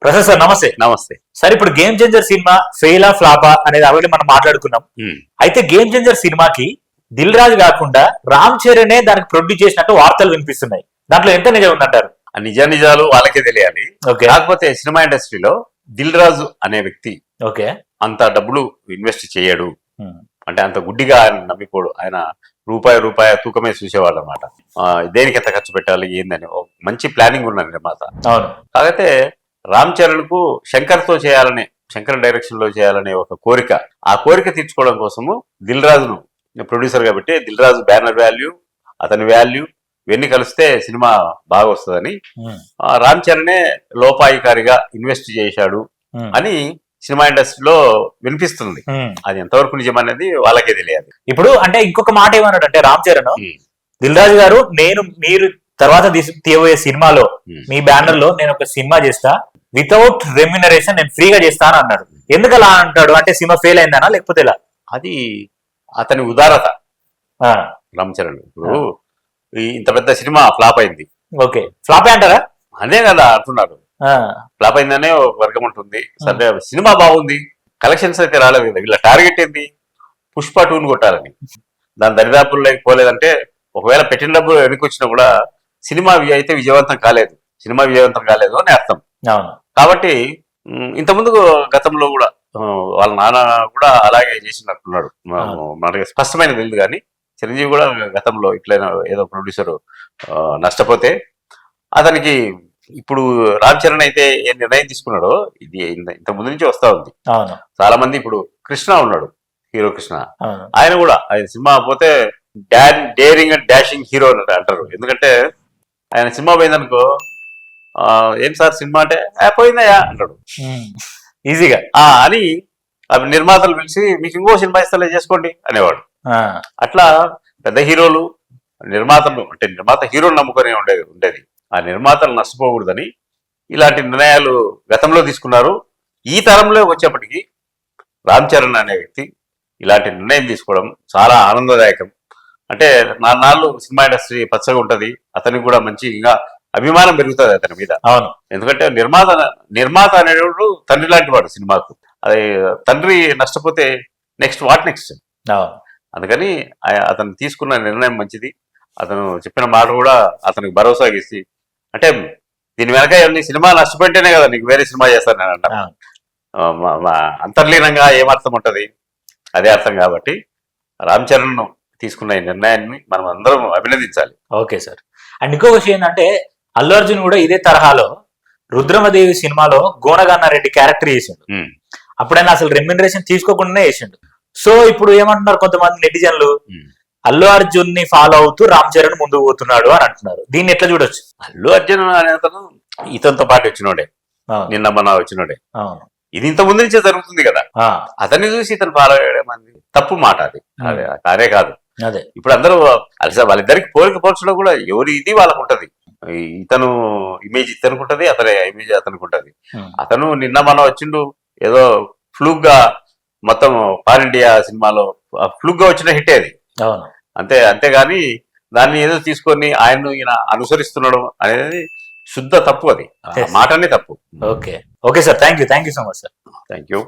Prasad sir నమస్తే. నమస్తే. Sir ఇప్పుడు గేమ్ చేంజర్ సినిమా ఫెయిలా ఫ్లాపా అనేది ఆల్రెడీ మనం మాట్లాడుకున్నాం. అయితే గేమ్ చేంజర్ సినిమాకి దిల్ రాజు కాకుండా రామ్ చరణే దానికి ప్రొడ్యూస్ చేసినట్టు వార్తలు వినిపిస్తున్నాయి. దాంట్లో ఎంత నిజం ఉందంటారు? నిజాలు వాళ్ళకే తెలియాలి. ఓకే. కాకపోతే సినిమా ఇండస్ట్రీలో దిల్ రాజు అనే వ్యక్తి ఓకే అంత డబ్బులు ఇన్వెస్ట్ చేయడు. అంటే అంత గుడ్డిగా ఆయన నమ్మిపోడు. ఆయన రూపాయి తూకమే చూసేవాళ్ళు అనమాట. దేనికి ఎంత ఖర్చు పెట్టాలి ఏందని మంచి ప్లానింగ్ ఉన్న నిర్మాత. అవును. కాకపోతే రామ్ చరణ్ కు శంకర్ డైరెక్షన్ లో చేయాలనే ఒక కోరిక, ఆ కోరిక తీర్చుకోవడం కోసము దిల్ రాజును ప్రొడ్యూసర్ కాబట్టి దిల్ రాజు బ్యానర్ వాల్యూ, అతని వాల్యూ ఇవన్నీ కలిస్తే సినిమా బాగా వస్తుందని రామ్ చరణే లోపాయికారిగా ఇన్వెస్ట్ చేశాడు అని సినిమా ఇండస్ట్రీలో వినిపిస్తుంది. అది ఎంతవరకు నిజం అనేది వాళ్ళకే తెలియాలి. ఇప్పుడు అంటే ఇంకొక మాట ఏమన్నాడు అంటే రామ్ చరణ్, దిల్ రాజు గారు మీరు తర్వాత తీయబోయే సినిమాలో మీ బ్యానర్ లో నేను ఒక సినిమా చేస్తా, వితౌట్ రెమ్యునరేషన్ నేను ఫ్రీగా చేస్తాను అన్నాడు. ఎందుకు అలా అంటాడు? అంటే సినిమా ఫెయిల్ అయిందనా లేకపోతే ఎలా? అది అతని ఉదారత. రామ్ చరణ్ ఇప్పుడు ఇంత పెద్ద సినిమా ఫ్లాప్ అయింది. ఓకే, ఫ్లాప్ అంటారా? అదే కదా అంటున్నారు. ఫ్లాప్ అయిందనే ఒక వర్గం ఉంటుంది. సరే సినిమా బాగుంది, కలెక్షన్స్ అయితే రాలేదు కదా, వీళ్ళ టార్గెట్ ఏంది? పుష్ప 2 కొట్టాలని. దాని దరిదాపుల్లో పోలేదంటే ఒకవేళ పెట్టిన డబ్బులు వెనక్కి వచ్చినా కూడా సినిమా అయితే విజయవంతం కాలేదు అని అర్థం. కాబట్టి ఇంతకుముందు గతంలో కూడా వాళ్ళ నాన్న కూడా అలాగే చేసినట్టున్నాడు. మనకి స్పష్టమైన తెలియదు కానీ చిరంజీవి కూడా గతంలో ఇట్లైనా ఏదో ప్రొడ్యూసర్ నష్టపోతే అతనికి ఇప్పుడు రామ్ చరణ్ అయితే ఏ నిర్ణయం తీసుకున్నాడో ఇది ఇంత ముందు నుంచి వస్తా ఉంది. చాలా మంది ఇప్పుడు కృష్ణ ఉన్నాడు, హీరో కృష్ణ, ఆయన కూడా ఆయన సినిమా పోతే డేరింగ్ అండ్ డాషింగ్ హీరో అంటారు. ఎందుకంటే ఆయన సినిమా పోయిందనుకో, ఏం సార్ సినిమా అంటే పోయిందయా అంటాడు ఈజీగా అని. అవి నిర్మాతలు పిలిచి మీకు ఇంకో సినిమా ఇస్తలే చేసుకోండి అనేవాడు. అట్లా పెద్ద హీరోలు నిర్మాతలు అంటే నిర్మాత హీరోలు నమ్ముకొని ఉండేది. ఆ నిర్మాతలు నష్టపోకూడదని ఇలాంటి నిర్ణయాలు గతంలో తీసుకున్నారు. ఈ తరంలో వచ్చేప్పటికీ రామ్ చరణ్ అనే వ్యక్తి ఇలాంటి నిర్ణయం తీసుకోవడం చాలా ఆనందదాయకం. అంటే నాలుగు సినిమా ఇండస్ట్రీ పచ్చగా ఉంటది, అతనికి కూడా మంచి ఇంకా అభిమానం పెరుగుతుంది అతని మీద. అవును. ఎందుకంటే నిర్మాత అనేవాడు తండ్రి లాంటి వాడు సినిమాకు. అది తండ్రి నష్టపోతే నెక్స్ట్ అందుకని అతను తీసుకున్న నిర్ణయం మంచిది. అతను చెప్పిన మాట కూడా అతనికి భరోసా ఇచ్చి, అంటే దీని వెనక సినిమా నష్టపోయింటేనే కదా నీకు వేరే సినిమా చేస్తాను నేను అంట. అంతర్లీనంగా ఏమర్థం ఉంటది, అదే అర్థం. కాబట్టి రామ్ చరణ్ తీసుకున్న ఈ నిర్ణయాన్ని మనం అందరం అభినందించాలి. Okay sir. అండ్ ఇంకో విషయం ఏంటంటే అల్లు అర్జున్ కూడా ఇదే తరహాలో రుద్రమదేవి సినిమాలో గోనగన్నారెడ్డి క్యారెక్టర్ చేసిండు. అప్పుడైనా అసలు రెమ్యునరేషన్ తీసుకోకుండానే చేసిండు. సో ఇప్పుడు ఏమంటున్నారు కొంతమంది నెటిజన్లు, అల్లు అర్జున్ ని ఫాలో అవుతూ రామ్ చరణ్ ముందుకు పోతున్నాడు అని అంటున్నారు. దీన్ని ఎట్లా చూడొచ్చు? అల్లు అర్జున్ అనే అతను ఇతనితో పాటు వచ్చినోడే, నిన్న మన వచ్చినోడే. ఇది ఇంత ముందు నుంచే జరుగుతుంది కదా. అతన్ని చూసి ఇతను ఫాలో అయ్యడం అనేది తప్పు మాట. అది కాదే కాదు. ఇప్పుడు అందరూ వాళ్ళిద్దరికి పోల్చడం కూడా ఎవరి ఇది వాళ్ళకు ఉంటది. ఇతను ఇమేజ్ ఇతనికి ఉంటది, అతని ఇమేజ్ అతనికి ఉంటది. అతను నిన్న మనం వచ్చిండు ఏదో ఫ్లూక్ గా మొత్తం పాన్ ఇండియా సినిమాలో ఫ్లూక్ గా వచ్చిన హిట్ అది. అంతేగాని దాన్ని ఏదో తీసుకొని ఆయన్ను ఈయన అనుసరిస్తున్నాడు అనేది శుద్ధ తప్పు. అది మాటనే తప్పు. Okay sir, thank you so much sir. Thank you.